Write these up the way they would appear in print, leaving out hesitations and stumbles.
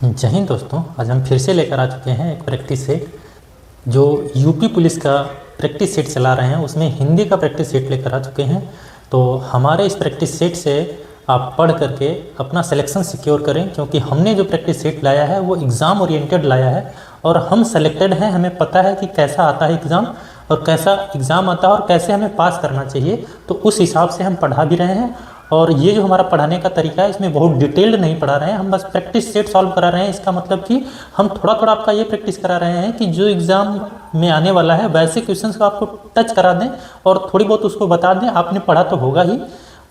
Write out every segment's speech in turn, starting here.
जय हिंद दोस्तों, आज हम फिर से लेकर आ चुके हैं एक प्रैक्टिस सेट। जो यूपी पुलिस का प्रैक्टिस सेट चला रहे हैं उसमें हिंदी का प्रैक्टिस सेट लेकर आ चुके हैं। तो हमारे इस प्रैक्टिस सेट से आप पढ़ करके अपना सिलेक्शन सिक्योर करें, क्योंकि हमने जो प्रैक्टिस सेट लाया है वो एग्ज़ाम ओरिएंटेड लाया है और हम सेलेक्टेड हैं। हमें पता है कि कैसा आता है एग्ज़ाम और कैसा एग्ज़ाम आता है और कैसे हमें पास करना चाहिए। तो उस हिसाब से हम पढ़ा भी रहे हैं। और ये जो हमारा पढ़ाने का तरीका है इसमें बहुत डिटेल्ड नहीं पढ़ा रहे हैं, हम बस प्रैक्टिस सेट सॉल्व करा रहे हैं। इसका मतलब कि हम थोड़ा थोड़ा आपका ये प्रैक्टिस करा रहे हैं कि जो एग्ज़ाम में आने वाला है वैसे क्वेश्चंस को आपको टच करा दें और थोड़ी बहुत उसको बता दें। आपने पढ़ा तो होगा ही,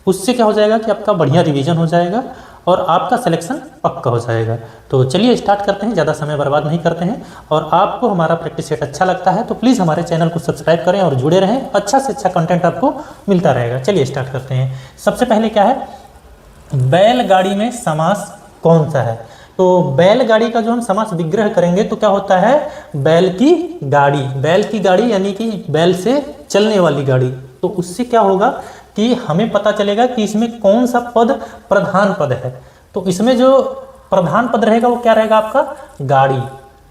उससे क्या हो जाएगा कि आपका बढ़िया रिवीजन हो जाएगा और आपका सिलेक्शन पक्का हो जाएगा। तो चलिए स्टार्ट करते हैं, ज़्यादा समय बर्बाद नहीं करते हैं। और आपको हमारा प्रैक्टिस सेट अच्छा लगता है तो प्लीज़ हमारे चैनल को सब्सक्राइब करें और जुड़े रहें, अच्छा से अच्छा कंटेंट आपको मिलता रहेगा। चलिए स्टार्ट करते हैं। सबसे पहले क्या है, बैलगाड़ी में समास कौन सा है? तो बैलगाड़ी का जो हम समास विग्रह करेंगे तो क्या होता है, बैल की गाड़ी। बैल की गाड़ी यानी कि बैल से चलने वाली गाड़ी। तो उससे क्या होगा कि हमें पता चलेगा कि इसमें कौन सा पद प्रधान पद है। तो इसमें जो प्रधान पद रहेगा वो क्या रहेगा, आपका गाड़ी।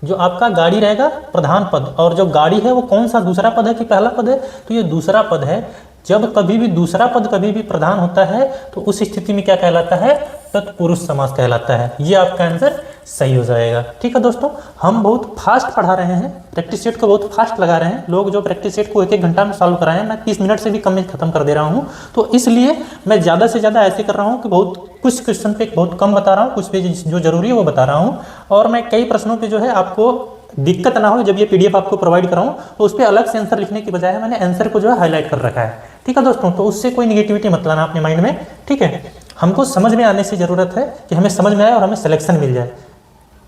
जो आपका गाड़ी रहेगा प्रधान पद, और जो गाड़ी है वो कौन सा दूसरा पद है कि पहला पद है? तो ये दूसरा पद है। जब कभी भी दूसरा पद कभी भी प्रधान होता है तो उस स्थिति में क्या कहलाता है, तत्पुरुष समास कहलाता है। ये आपका आंसर सही हो जाएगा। ठीक है दोस्तों, हम बहुत फास्ट पढ़ा रहे हैं, प्रैक्टिस सेट को बहुत फास्ट लगा रहे हैं। लोग जो प्रैक्टिस सेट को 1-1 घंटा में सॉल्व कराए हैं, मैं 30 मिनट से भी कम में खत्म कर दे रहा हूँ। तो इसलिए मैं ज़्यादा से ज़्यादा ऐसे कर रहा हूँ कि बहुत कुछ क्वेश्चन पे बहुत कम बता रहा हूँ, कुछ पे जो जरूरी है वो बता रहा हूँ। और मैं कई प्रश्नों पर जो है आपको दिक्कत ना हो, जब ये PDF आपको प्रोवाइड कराऊँ तो उस पर अलग से आंसर लिखने की बजाय मैंने आंसर को जो है हाईलाइट कर रखा है। ठीक है दोस्तों, तो उससे कोई निगेटिविटी मत लाना अपने माइंड में। ठीक है, हमको समझ में आने से ज़रूरत है कि हमें समझ में आए और हमें सिलेक्शन मिल जाए।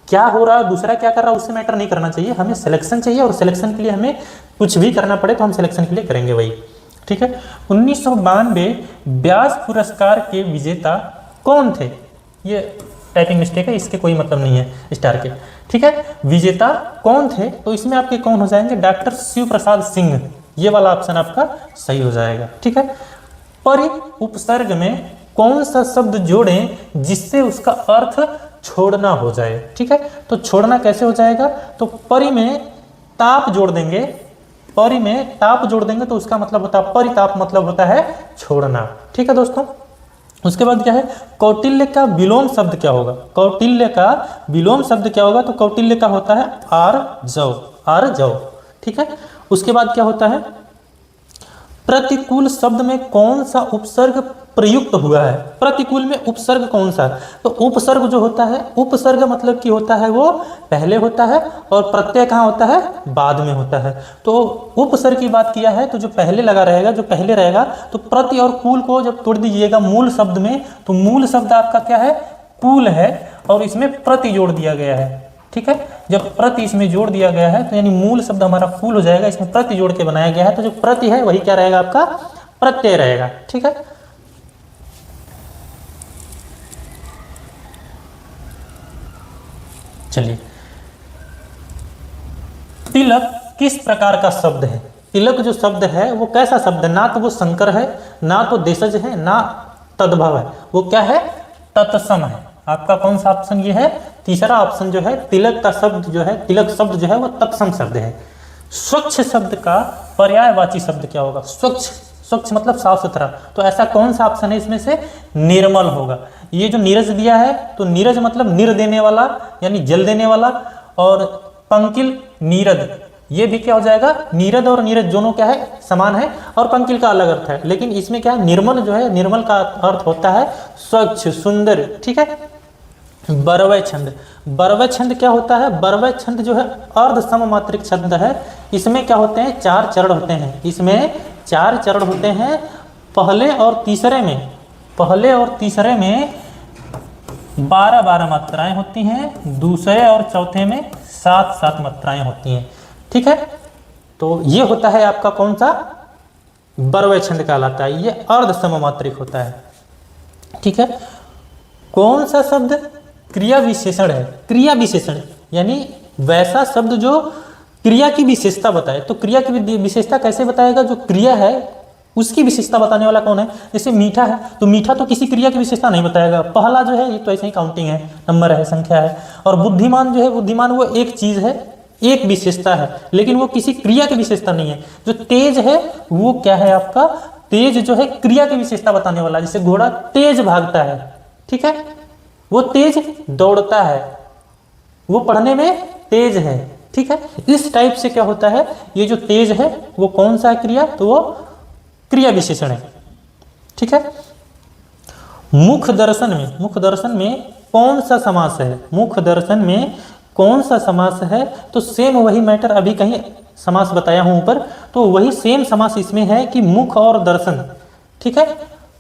क्या हो रहा है, दूसरा क्या कर रहा है, उससे मैटर नहीं करना चाहिए। हमें सिलेक्शन चाहिए और सिलेक्शन के लिए हमें कुछ भी करना पड़े तो हम सिलेक्शन के लिए करेंगे वही। ठीक है, 1992 व्यास पुरस्कार के विजेता कौन थे? ये टाइपिंग मिस्टेक है, इसके कोई मतलब नहीं है स्टार के। ठीक है, विजेता कौन थे? तो इसमें आपके कौन हो जाएंगे, डॉक्टर शिव प्रसाद सिंह। ये वाला ऑप्शन आपका सही हो जाएगा। ठीक है, परि उपसर्ग में कौन सा शब्द जोड़ें जिससे उसका अर्थ छोड़ना हो जाए? ठीक है, तो छोड़ना कैसे हो जाएगा, तो परि में ताप जोड़ देंगे। परि में ताप जोड़ देंगे तो उसका मतलब होता है परिताप, मतलब होता है छोड़ना। ठीक है दोस्तों, उसके बाद क्या है, कौटिल्य का विलोम शब्द क्या होगा? कौटिल्य का विलोम शब्द क्या होगा? तो कौटिल्य का होता है आर्जव। आर्जव। ठीक है, उसके बाद क्या होता है, प्रतिकूल शब्द में कौन सा उपसर्ग प्रयुक्त हुआ है? प्रतिकूल में उपसर्ग कौन सा है? तो उपसर्ग जो होता है, उपसर्ग मतलब कि होता है वो पहले होता है और प्रत्यय कहाँ होता है, बाद में होता है। तो उपसर्ग की बात किया है तो जो पहले लगा रहेगा, जो पहले रहेगा, तो प्रति और कूल को जब तोड़ दीजिएगा मूल शब्द में तो मूल शब्द आपका क्या है, कूल है, और इसमें प्रति जोड़ दिया गया है। ठीक है, जब प्रति इसमें जोड़ दिया गया है तो यानी मूल शब्द हमारा कूल हो जाएगा, इसमें प्रति जोड़ के बनाया गया है। तो जो प्रति है वही क्या रहेगा, आपका प्रत्यय रहेगा। ठीक है, चलिए, तिलक किस प्रकार का शब्द है? तिलक जो शब्द है वो कैसा शब्द है? ना तो वो संकर है, ना तो देशज है, ना तद्भव है, वो क्या है, तत्सम है। आपका कौन सा ऑप्शन ये है, तीसरा ऑप्शन जो है, तिलक का शब्द जो है, तिलक शब्द जो है वो तत्सम शब्द है। स्वच्छ शब्द का पर्यायवाची शब्द क्या होगा? स्वच्छ, स्वच्छ मतलब साफ सुथरा। तो ऐसा कौन सा ऑप्शन है इसमें से, निर्मल होगा। ये जो नीरज दिया है तो नीरज मतलब निर देने वाला यानी जल देने वाला, और पंकिल नीरद, ये भी क्या हो जाएगा, नीरद और नीरज दोनों क्या है, समान है, और पंकिल का अलग अर्थ है। लेकिन इसमें क्या है, निर्मल जो है, निर्मल का अर्थ होता है स्वच्छ, सुंदर। ठीक है, बरवय छंद। बरवय छंद क्या होता है, बरवय छंद जो है अर्ध सममात्रिक छंद है। इसमें क्या होते हैं, 4 चरण होते हैं। इसमें 4 चरण होते हैं। पहले और तीसरे में 12-12 मात्राएं होती हैं, दूसरे और चौथे में 7-7 मात्राएं होती हैं। ठीक है, तो ये होता है आपका कौन सा, बरवय छंद कहलाता है। ये अर्ध सममात्रिक होता है। ठीक है, कौन सा शब्द क्रिया विशेषण है? क्रिया विशेषण यानी वैसा शब्द जो क्रिया की विशेषता बताए। तो क्रिया की विशेषता कैसे बताएगा, जो क्रिया है उसकी विशेषता बताने वाला कौन है? जैसे मीठा है तो मीठा तो किसी क्रिया की विशेषता नहीं बताएगा, पहला जो है ये तो ऐसे ही काउंटिंग है, नंबर है, संख्या है। और बुद्धिमान जो है, बुद्धिमान वो एक चीज है, एक विशेषता है, लेकिन वो किसी क्रिया की विशेषता नहीं है। जो तेज है वो क्या है आपका? तेज जो है क्रिया की विशेषता बताने वाला, जैसे घोड़ा तेज भागता है, ठीक है, वो तेज दौड़ता है, वो पढ़ने में तेज है, ठीक है। इस टाइप से क्या होता है, ये जो तेज है वो कौन सा है क्रिया? तो वो क्रिया विशेषण है, ठीक है। मुख दर्शन में कौन सा समास है? मुख दर्शन में कौन सा समास है? तो सेम वही मैटर, अभी कहीं समास बताया हूं ऊपर, तो वही सेम समास इसमें है कि मुख और दर्शन, ठीक है।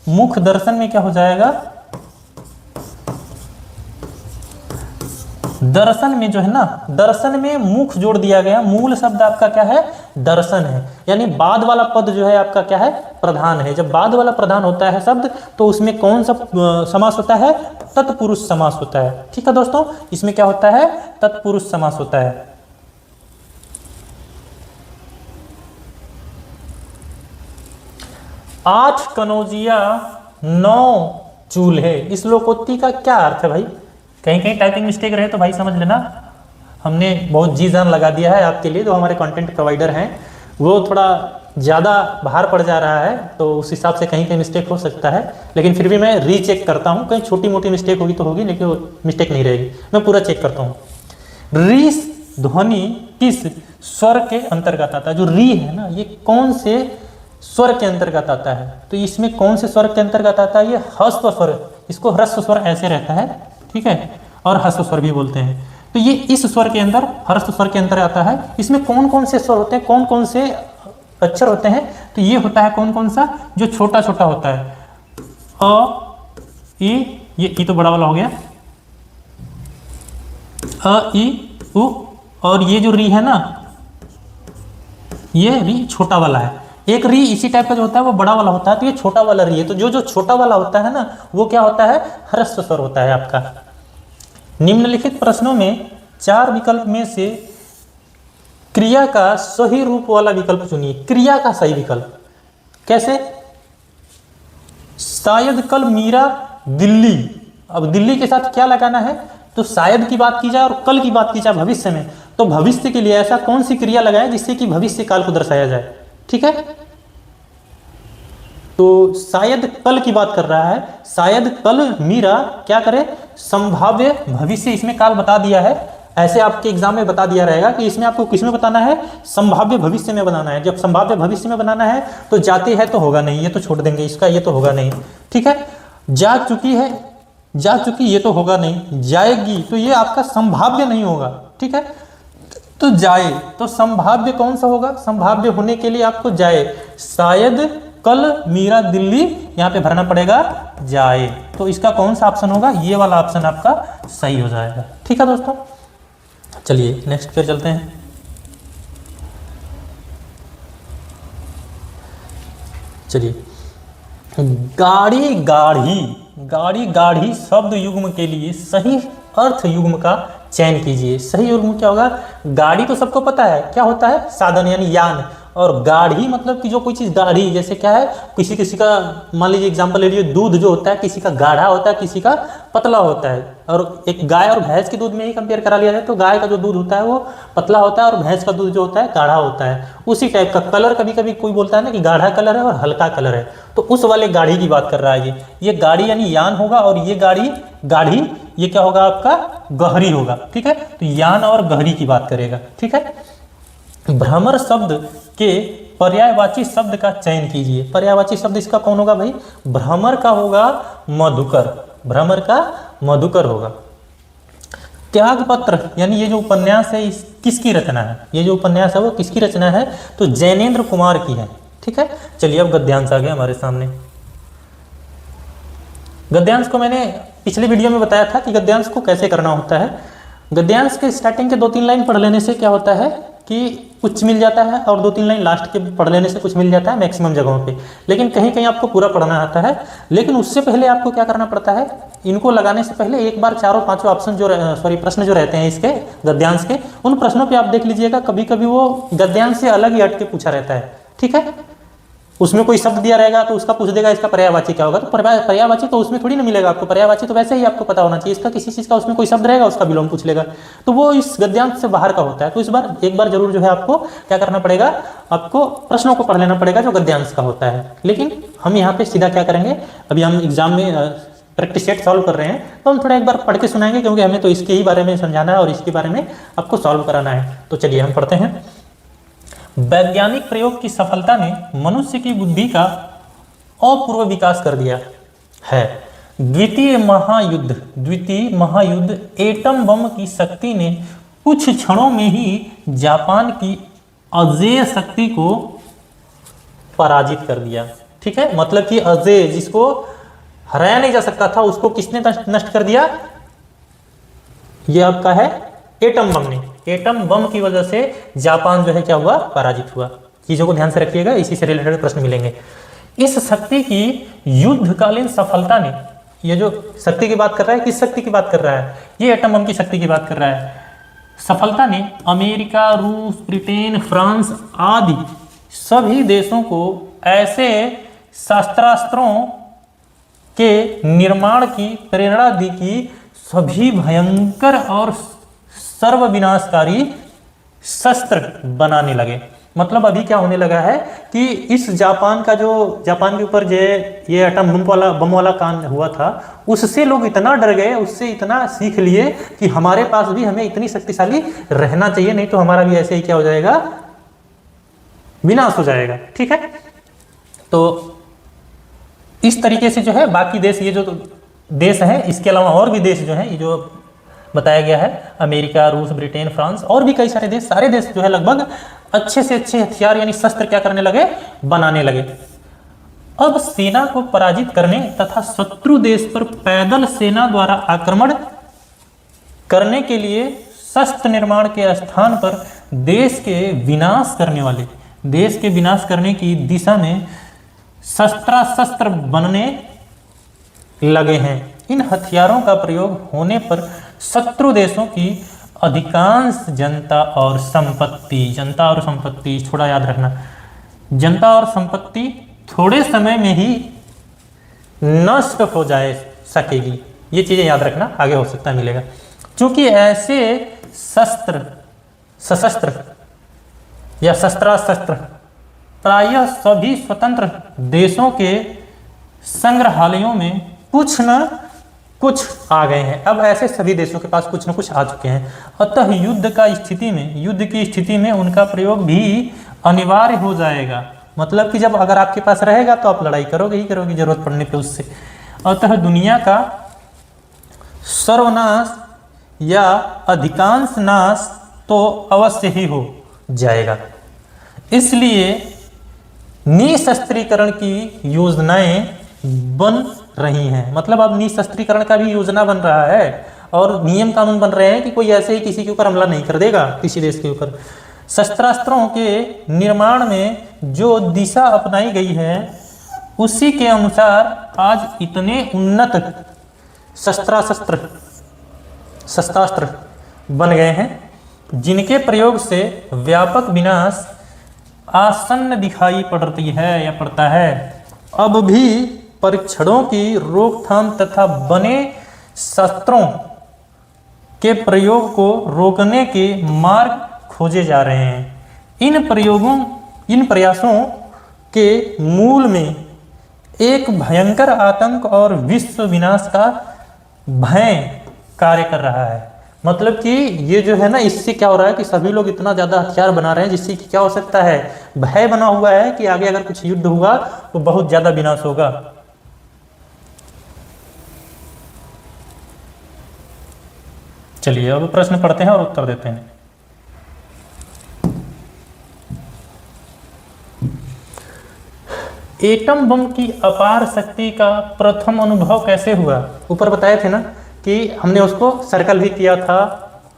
मुख दर्शन में क्या हो जाएगा? दर्शन में जो है ना, दर्शन में मुख जोड़ दिया गया, मूल शब्द आपका क्या है? दर्शन है, यानी बाद वाला पद जो है आपका क्या है? प्रधान है। जब बाद वाला प्रधान होता है शब्द तो उसमें कौन सा समास होता है? तत्पुरुष समास होता है, ठीक है दोस्तों। इसमें क्या होता है? तत्पुरुष समास होता है। 8 कनौजिया 9 चूल्हे, इस लोकोक्ति का क्या अर्थ है भाई? कहीं कहीं टाइपिंग मिस्टेक रहे तो भाई समझ लेना, हमने बहुत जी जान लगा दिया है आपके लिए। जो हमारे कंटेंट प्रोवाइडर हैं वो थोड़ा ज़्यादा भार पड़ जा रहा है, तो उस हिसाब से कहीं कहीं मिस्टेक हो सकता है, लेकिन फिर भी मैं रीचेक करता हूँ। कहीं छोटी मोटी मिस्टेक होगी तो होगी, लेकिन वो मिस्टेक नहीं रहेगी, मैं पूरा चेक करता हूँ। री ध्वनि किस स्वर के अंतर्गत आता है? जो री है ना, ये कौन से स्वर के अंतर्गत आता है? तो इसमें कौन से स्वर के अंतर्गत आता है? ये ह्रस्व स्वर, इसको ह्रस्व स्वर ऐसे रहता है, ठीक है, और ह्रस्व स्वर भी बोलते हैं। तो ये इस स्वर के अंदर, ह्रस्व स्वर के अंदर आता है। इसमें कौन कौन से स्वर होते हैं, कौन कौन से अक्षर होते हैं? तो ये होता है कौन कौन सा? जो छोटा छोटा होता है, अ ई, ये ई तो बड़ा वाला हो गया, अ ई उ, और ये जो री है ना, ये री छोटा वाला है। एक री इसी टाइप का जो होता है वो बड़ा वाला होता है, तो ये छोटा वाला री है। तो जो जो छोटा वाला होता है ना, वो क्या होता है? ह्रस्व स्वर होता है आपका। निम्नलिखित प्रश्नों में 4 विकल्प में से क्रिया का सही रूप वाला विकल्प चुनिए। क्रिया का सही विकल्प कैसे? शायद कल मीरा दिल्ली, अब दिल्ली के साथ क्या लगाना है? तो शायद की बात की जाए और कल की बात की जाए भविष्य में, तो भविष्य के लिए ऐसा कौन सी क्रिया लगाए जिससे कि भविष्य काल को दर्शाया जाए, ठीक है। तो शायद कल की बात कर रहा है, शायद कल मीरा क्या करे? संभाव्य भविष्य, इसमें काल बता दिया है, ऐसे आपके एग्जाम में बता दिया रहेगा कि इसमें आपको किसमें बताना है? संभाव्य भविष्य में बनाना है। जब संभाव्य भविष्य में बनाना है तो जाती है तो होगा नहीं, ये तो छोड़ देंगे, इसका ये तो होगा नहीं, ठीक है। जा चुकी है, जा चुकी, ये तो होगा नहीं। जाएगी, तो ये आपका संभाव्य नहीं होगा, ठीक है। तो जाए, तो संभाव्य कौन सा होगा? संभाव्य होने के लिए आपको जाए, शायद कल मीरा दिल्ली, यहां पे भरना पड़ेगा जाए। तो इसका कौन सा ऑप्शन होगा? ये वाला ऑप्शन आपका सही हो जाएगा, ठीक है दोस्तों। चलिए नेक्स्ट पे चलते हैं। चलिए, गाड़ी गाढ़ी, गाड़ी गाढ़ी शब्द युग्म के लिए सही अर्थ युग्म का चयन कीजिए। सही युग्म क्या होगा? गाड़ी तो सबको पता है क्या होता है? साधन यानी यान। और गाढ़ी मतलब कि जो कोई चीज़ गाढ़ी, जैसे क्या है, किसी किसी का, मान लीजिए एग्जांपल ले लीजिए, दूध जो होता है किसी का गाढ़ा होता है, किसी का पतला होता है। और एक गाय और भैंस के दूध में ही कंपेयर करा लिया जाए तो गाय का जो दूध होता है वो पतला होता है और भैंस का दूध जो होता है गाढ़ा होता है। उसी टाइप का कलर, कभी कभी कोई बोलता है ना कि गाढ़ा कलर है और हल्का कलर है, तो उस वाले गाढ़ी की बात कर रहा है ये गाड़ी यानी यान होगा, और ये गाड़ी गाढ़ी, ये क्या होगा आपका? गहरी होगा, ठीक है। तो यान और गहरी की बात करेगा, ठीक है। भ्रमर शब्द के पर्यायवाची शब्द का चयन कीजिए। पर्यायवाची शब्द इसका कौन होगा भाई? भ्रमर का होगा मधुकर, भ्रमर का मधुकर होगा। त्यागपत्र यानी ये जो उपन्यास है इस किसकी रचना है? ये जो उपन्यास है वो किसकी रचना है? तो जैनेन्द्र कुमार की है, ठीक है। चलिए अब गद्यांश आ गया हमारे सामने। गद्यांश को मैंने पिछली वीडियो में बताया था कि गद्यांश को कैसे करना होता है। गद्यांश के स्टार्टिंग के 2-3 लाइन पढ़ लेने से क्या होता है कि कुछ मिल जाता है, और 2-3 लाइन लास्ट के पढ़ लेने से कुछ मिल जाता है मैक्सिमम जगहों पे, लेकिन कहीं कहीं आपको पूरा पढ़ना आता है। लेकिन उससे पहले आपको क्या करना पड़ता है? इनको लगाने से पहले एक बार 4-5 ऑप्शन जो प्रश्न जो रहते हैं इसके गद्यांश के, उन प्रश्नों पे आप देख लीजिएगा, कभी कभी वो गद्यांश से अलग ही हट के पूछा रहता है, ठीक है। उसमें कोई शब्द दिया रहेगा तो उसका पूछ देगा इसका पर्यायवाची क्या होगा, तो पर्यायवाची तो उसमें थोड़ी ना मिलेगा आपको, पर्यायवाची तो वैसे ही आपको पता होना चाहिए, इसका किसी चीज़ का उसमें कोई शब्द रहेगा उसका विलोम पूछ लेगा, तो वो इस गद्यांश से बाहर का होता है। तो इस बार एक बार जरूर जो है आपको क्या करना पड़ेगा, आपको प्रश्नों को पढ़ लेना पड़ेगा जो गद्यांश का होता है। लेकिन हम यहाँ पे सीधा क्या करेंगे, अभी हम एग्जाम में प्रैक्टिस सेट सॉल्व कर रहे हैं तो हम थोड़ा एक बार पढ़ के सुनाएंगे, क्योंकि हमें तो इसके ही बारे में समझाना है और इसके बारे में आपको सॉल्व कराना है। तो चलिए हम पढ़ते हैं। वैज्ञानिक प्रयोग की सफलता ने मनुष्य की बुद्धि का अपूर्व विकास कर दिया है। द्वितीय महायुद्ध एटम बम की शक्ति ने कुछ क्षणों में ही जापान की अजेय शक्ति को पराजित कर दिया। ठीक है, मतलब कि अजेय जिसको हराया नहीं जा सकता था उसको किसने नष्ट कर दिया, ये आपका है एटम बम ने। एटम बम की वजह से जापान जो है क्या हुआ, पराजित हुआ। चीजों को ध्यान से रखिएगा, इसी से रिलेटेड प्रश्न मिलेंगे। इस शक्ति की युद्धकालीन सफलता ने, ये जो शक्ति की बात कर रहा है किस शक्ति की बात कर रहा है, ये एटम बम की शक्ति की बात कर रहा है। सफलता ने अमेरिका, रूस, ब्रिटेन, फ्रांस आदि सभी देशों को ऐसे शस्त्रास्त्रों के निर्माण की प्रेरणा दी कि सभी भयंकर और सर्वविनाशकारी शस्त्र बनाने लगे। मतलब अभी क्या होने लगा है कि इस जापान का जो जापान के ऊपर ये एटम बम वाला कांड हुआ था, उससे लोग इतना डर गए, उससे इतना सीख लिए कि हमारे पास भी हमें इतनी शक्तिशाली रहना चाहिए, नहीं तो हमारा भी ऐसे ही क्या हो जाएगा, विनाश हो जाएगा। ठीक है, तो इस तरीके से जो है बाकी देश, ये जो देश है इसके अलावा और भी देश जो है, ये जो बताया गया है अमेरिका, रूस, ब्रिटेन, फ्रांस और भी कई सारे देश, सारे देश जो है लगभग अच्छे से अच्छे हथियार यानी शस्त्र क्या करने लगे, बनाने लगे। अब सेना को पराजित करने तथा शत्रु देश पर पैदल सेना द्वारा आक्रमण करने के लिए शस्त्र निर्माण के स्थान पर देश के विनाश करने की दिशा में शस्त्र बनने लगे हैं। इन हथियारों का प्रयोग होने पर शत्रु देशों की अधिकांश जनता और संपत्ति थोड़ा याद रखना, जनता और संपत्ति थोड़े समय में ही नष्ट हो सकेगी। ये चीजें याद रखना, आगे हो सकता है मिलेगा। क्योंकि ऐसे सशस्त्र या शस्त्रास्त्र प्रायः सभी स्वतंत्र देशों के संग्रहालयों में कुछ न कुछ आ गए हैं। अब ऐसे सभी देशों के पास कुछ न कुछ आ चुके हैं, अतः युद्ध की स्थिति में उनका प्रयोग भी अनिवार्य हो जाएगा। मतलब कि जब अगर आपके पास रहेगा तो आप लड़ाई करोगे ही करोगे जरूरत पड़ने पे उससे। अतः दुनिया का सर्वनाश या अधिकांश नाश तो अवश्य ही हो जाएगा। इसलिए निशस्त्रीकरण की योजनाएं बन रही हैं। मतलब अब निशस्त्रीकरण का भी योजना बन रहा है और नियम कानून बन रहे हैं कि कोई ऐसे ही किसी के ऊपर हमला नहीं कर देगा, किसी देश के ऊपर। शस्त्रास्त्रों के निर्माण में जो दिशा अपनाई गई है उसी के अनुसार आज इतने उन्नत शस्त्रास्त्र बन गए हैं जिनके प्रयोग से व्यापक विनाश आसन्न दिखाई पड़ती है या पड़ता है। अब भी परीक्षणों की रोकथाम तथा बने शस्त्रों के प्रयोग को रोकने के मार्ग खोजे जा रहे हैं। इन प्रयासों के मूल में एक भयंकर आतंक और विश्व विनाश का भय कार्य कर रहा है। मतलब कि ये जो है ना, इससे क्या हो रहा है कि सभी लोग इतना ज्यादा हथियार बना रहे हैं जिससे कि क्या हो सकता है, भय बना हुआ है कि आगे अगर कुछ युद्ध हुआ तो बहुत ज्यादा विनाश होगा। चलिए अब प्रश्न पढ़ते हैं और उत्तर देते हैं। एटम बम की अपार शक्ति का प्रथम अनुभव कैसे हुआ? ऊपर बताए थे ना कि हमने उसको सर्कल भी किया था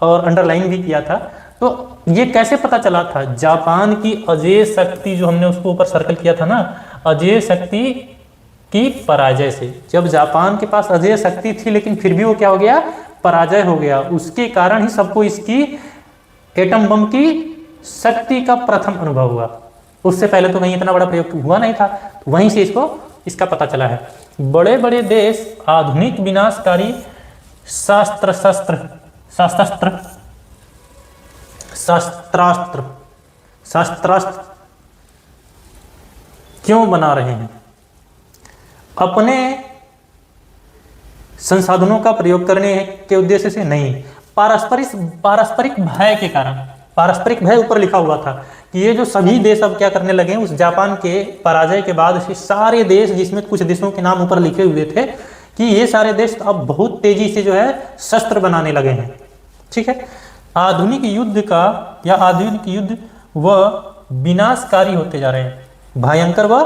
और अंडरलाइन भी किया था। तो ये कैसे पता चला था? जापान की अजेय शक्ति जो हमने उसको ऊपर सर्कल किया था ना, अजेय शक्ति की पराजय से। जब जापान के पास अजेय शक्ति थी लेकिन फिर भी वो क्या हो गया, पराजय हो गया। उसके कारण ही सबको इसकी एटम बम की शक्ति का प्रथम अनुभव हुआ। उससे पहले तो कहीं इतना बड़ा प्रयोग हुआ नहीं था, तो वहीं से इसका पता चला है। बड़े बड़े देश आधुनिक विनाशकारी शस्त्रास्त्र क्यों बना रहे हैं? अपने संसाधनों का प्रयोग करने के उद्देश्य से नहीं, पारस्परिक भय के कारण। पारस्परिक भय ऊपर लिखा हुआ था कि ये जो सभी देश अब क्या करने लगे हैं, उस जापान के पराजय के बाद से सारे देश, जिसमें कुछ देशों के नाम ऊपर लिखे हुए थे, कि ये सारे देश अब बहुत तेजी से जो है शस्त्र बनाने लगे हैं। ठीक है, आधुनिक युद्ध वह विनाशकारी होते जा रहे हैं, भयंकर व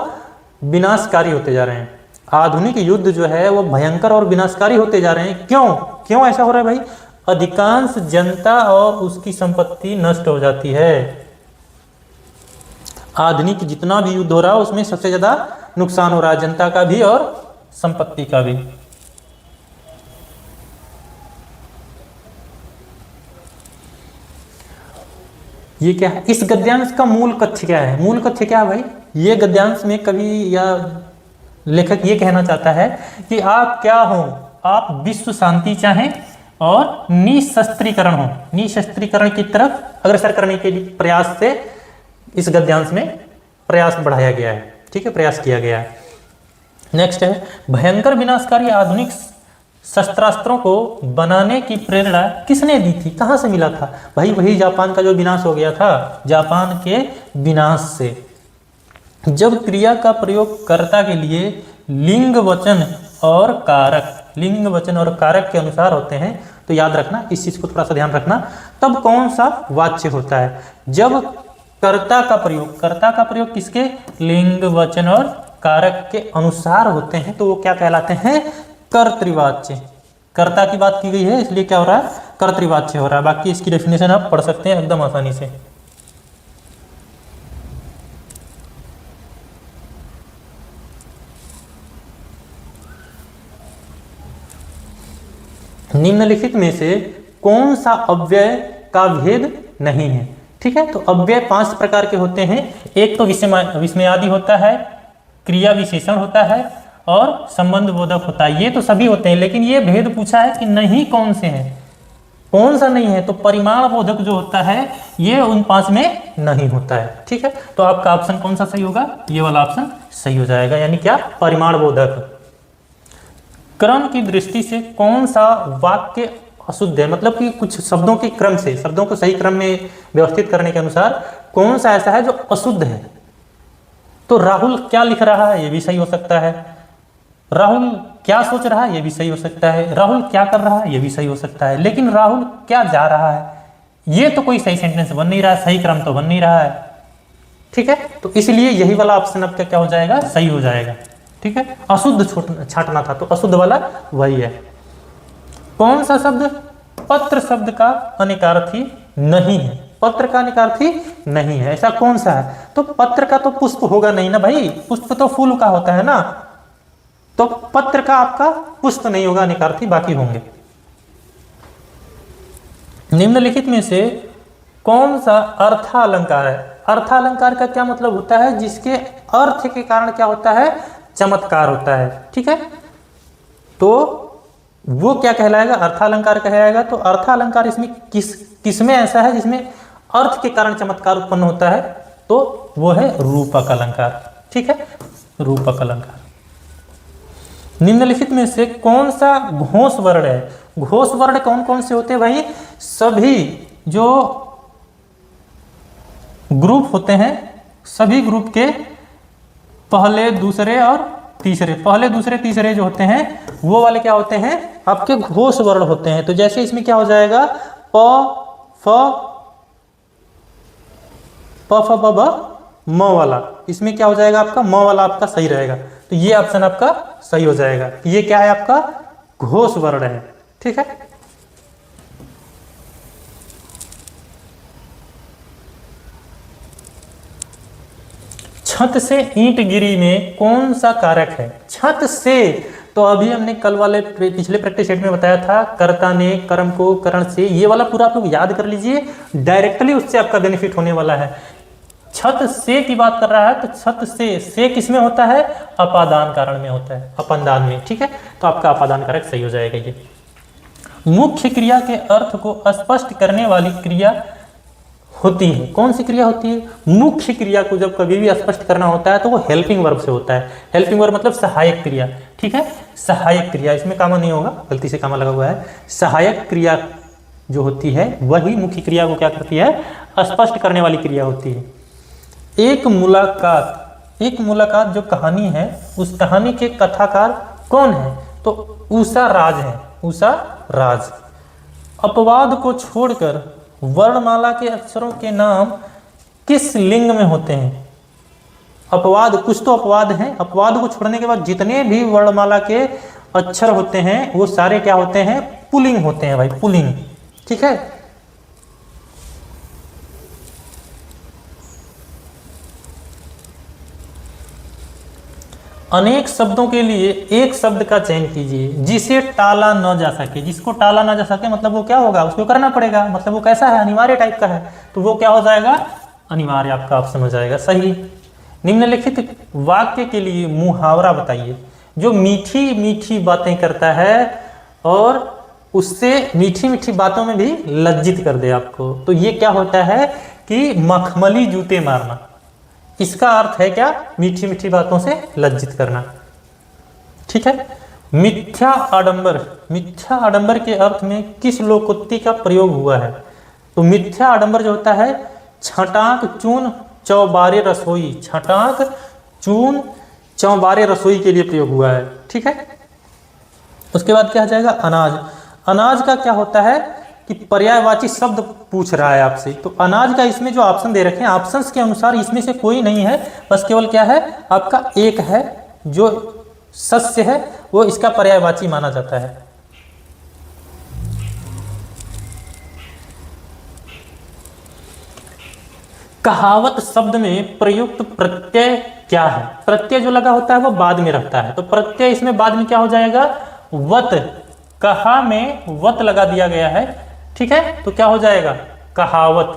विनाशकारी होते जा रहे हैं। आधुनिक युद्ध जो है वो भयंकर और विनाशकारी होते जा रहे हैं। क्यों ऐसा हो रहा है भाई? अधिकांश जनता और उसकी संपत्ति नष्ट हो जाती है। आधुनिक जितना भी युद्ध हो रहा है उसमें सबसे ज्यादा नुकसान हो रहा है, जनता का भी और संपत्ति का भी। ये क्या है? इस गद्यांश का मूल कथ्य क्या है? मूल कथ्य क्या है भाई? ये गद्यांश में कवि या लेखक ये कहना चाहता है कि आप क्या हो, आप विश्व शांति चाहें और निशस्त्रीकरण हो, निशस्त्रीकरण की तरफ अग्रसर करने के लिए प्रयास से इस गद्यांश में प्रयास बढ़ाया गया है। ठीक है, प्रयास किया गया है। नेक्स्ट है, भयंकर विनाशकारी आधुनिक शस्त्रास्त्रों को बनाने की प्रेरणा किसने दी थी? कहां से मिला था भाई? वही जापान का जो विनाश हो गया था, जापान के विनाश से। जब क्रिया का प्रयोग कर्ता के लिए लिंग वचन और कारक के अनुसार होते हैं, तो याद रखना, इस चीज को थोड़ा सा ध्यान रखना। तब कौन सा वाच्य होता है? जब कर्ता का प्रयोग किसके? लिंग वचन और कारक के अनुसार होते हैं, तो वो क्या कहलाते हैं? कर्तृवाच्य। कर्ता की बात की गई है, इसलिए क्या हो रहा है? कर्तृवाच्य हो रहा है। बाकी इसकी डेफिनेशन आप पढ़ सकते हैं एकदम आसानी से। निम्नलिखित में से कौन सा अव्यय का भेद नहीं है? ठीक है, तो अव्यय 5 प्रकार के होते हैं। एक तो विस्मयादि होता है, क्रिया विशेषण होता है और संबंध बोधक होता है। ये तो सभी होते हैं, लेकिन ये भेद पूछा है कि नहीं कौन से हैं, कौन सा नहीं है? तो परिमाण बोधक जो होता है ये उन 5 में नहीं होता है। ठीक है, तो आपका ऑप्शन कौन सा सही होगा? ये वाला ऑप्शन सही हो जाएगा, यानी क्या? परिमाण बोधक। क्रम की दृष्टि से कौन सा वाक्य अशुद्ध है? मतलब कि कुछ शब्दों के क्रम से, शब्दों को सही क्रम में व्यवस्थित करने के अनुसार कौन सा ऐसा है जो अशुद्ध है? तो राहुल क्या लिख रहा है, ये भी सही हो सकता है। राहुल क्या सोच रहा है, ये भी सही हो सकता है। राहुल क्या कर रहा है, ये भी सही हो सकता है। लेकिन राहुल क्या जा रहा है, ये तो कोई सही सेंटेंस बन नहीं रहा है, सही क्रम तो बन नहीं रहा है। ठीक है, तो इसलिए यही वाला ऑप्शन आपका क्या हो जाएगा? सही हो जाएगा। ठीक है, अशुद्ध छांटना था, तो अशुद्ध वाला वही है। कौन सा शब्द पत्र शब्द का अनिकार्थी नहीं है? पत्र का अनिकार्थी नहीं है, ऐसा कौन सा है? तो पत्र का तो पुष्प होगा नहीं ना भाई, पुष्प तो फूल का होता है ना, तो पत्र का आपका पुष्प नहीं होगा अनिकार्थी, बाकी होंगे। निम्नलिखित में से कौन सा अर्थालंकार है? अर्थालंकार का क्या मतलब होता है? जिसके अर्थ के कारण क्या होता है? चमत्कार होता है। ठीक है, तो वो क्या कहलाएगा? अर्थालंकार कहलाएगा। तो अर्थालंकार इसमें किसमें ऐसा है जिसमें अर्थ के कारण चमत्कार उत्पन्न होता है? तो वो है रूपक अलंकार। ठीक है, रूपक अलंकार। निम्नलिखित में से कौन सा घोष वर्ण है? घोष वर्ण कौन कौन से होते हैं भाई? सभी जो ग्रुप होते हैं, सभी ग्रुप के पहले दूसरे और तीसरे, पहले दूसरे तीसरे जो होते हैं वो वाले क्या होते हैं? आपके घोष वर्ण होते हैं। तो जैसे इसमें क्या हो जाएगा? प फ ब ब म वाला, इसमें क्या हो जाएगा? आपका म वाला आपका सही रहेगा। तो ये ऑप्शन आपका सही हो जाएगा। ये क्या है? आपका घोष वर्ण है। ठीक है, छत से ईंट गिरी में कौन सा कारक है? छत से, तो अभी हमने कल वाले पिछले प्रैक्टिस सेट में बताया था, कर्ता ने कर्म को करण से, ये वाला पूरा आप लोग याद कर लीजिए, डायरेक्टली उससे आपका बेनिफिट होने वाला है। छत से की बात कर रहा है तो छत से किस में होता है? अपादान कारण में होता है, अपनदान में। ठीक है, तो आपका अपादान कारक सही हो जाएगा ये। मुख्य क्रिया के अर्थ को स्पष्ट करने वाली क्रिया होती है। कौन सी क्रिया होती है? मुख्य क्रिया को जब कभी भी स्पष्ट करना होता है तो वो हेल्पिंग वर्ब से होता है। हेल्पिंग वर्ब मतलब सहायक क्रिया। ठीक है, सहायक क्रिया, इसमें कामा नहीं होगा, गलती से कामा लगा हुआ है। सहायक क्रिया जो होती है वही मुख्य क्रिया को क्या करती है? स्पष्ट करने वाली क्रिया होती है। एक मुलाकात जो कहानी है, उस कहानी के कथाकार कौन है? तो उषा राज है, उषा राज। अपवाद को छोड़कर वर्णमाला के अक्षरों के नाम किस लिंग में होते हैं? अपवाद, कुछ तो अपवाद हैं, अपवाद को छोड़ने के बाद जितने भी वर्णमाला के अक्षर होते हैं वो सारे क्या होते हैं? पुल्लिंग होते हैं भाई, पुल्लिंग। ठीक है, अनेक शब्दों के लिए एक शब्द का चयन कीजिए जिसे टाला न जा सके। जिसको टाला ना जा सके मतलब वो क्या होगा? उसको करना पड़ेगा, मतलब वो कैसा है? अनिवार्य टाइप का है, तो वो क्या हो जाएगा? अनिवार्य। आपका ऑप्शन हो जाएगा सही। निम्नलिखित वाक्य के लिए मुहावरा बताइए जो मीठी मीठी बातें करता है और उससे मीठी मीठी बातों में भी लज्जित कर दे आपको। तो ये क्या होता है कि मखमली जूते मारना। इसका अर्थ है क्या? मीठी मीठी बातों से लज्जित करना। ठीक है, मिथ्या आडंबर। मिथ्या आडंबर के अर्थ में किस लोकोक्ति का प्रयोग हुआ है? तो मिथ्या आडंबर जो होता है, छटाक चून चौबारे रसोई। छटाक चून चौबारे रसोई के लिए प्रयोग हुआ है। ठीक है, उसके बाद क्या आ जाएगा? अनाज। अनाज का क्या होता है कि पर्यायवाची शब्द पूछ रहा है आपसे, तो अनाज का इसमें जो ऑप्शन दे रखे हैं, ऑप्शंस के अनुसार इसमें से कोई नहीं है, बस केवल क्या है? आपका एक है जो सस्य है, वो इसका पर्यायवाची माना जाता है। कहावत शब्द में प्रयुक्त प्रत्यय क्या है? प्रत्यय जो लगा होता है वो बाद में रखता है, तो प्रत्यय इसमें बाद में क्या हो जाएगा? वत। कहा में वत लगा दिया गया है। ठीक है, तो क्या हो जाएगा? कहावत।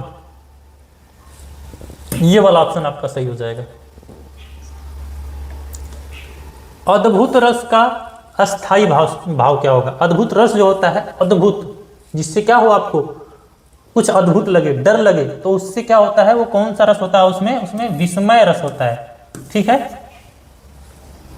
ये वाला ऑप्शन आपका सही हो जाएगा। अद्भुत रस का अस्थाई भाव क्या होगा? अद्भुत रस जो होता है, अद्भुत, जिससे क्या हो आपको कुछ अद्भुत लगे, डर लगे, तो उससे क्या होता है? वो कौन सा रस होता है? उसमें विस्मय रस होता है। ठीक है,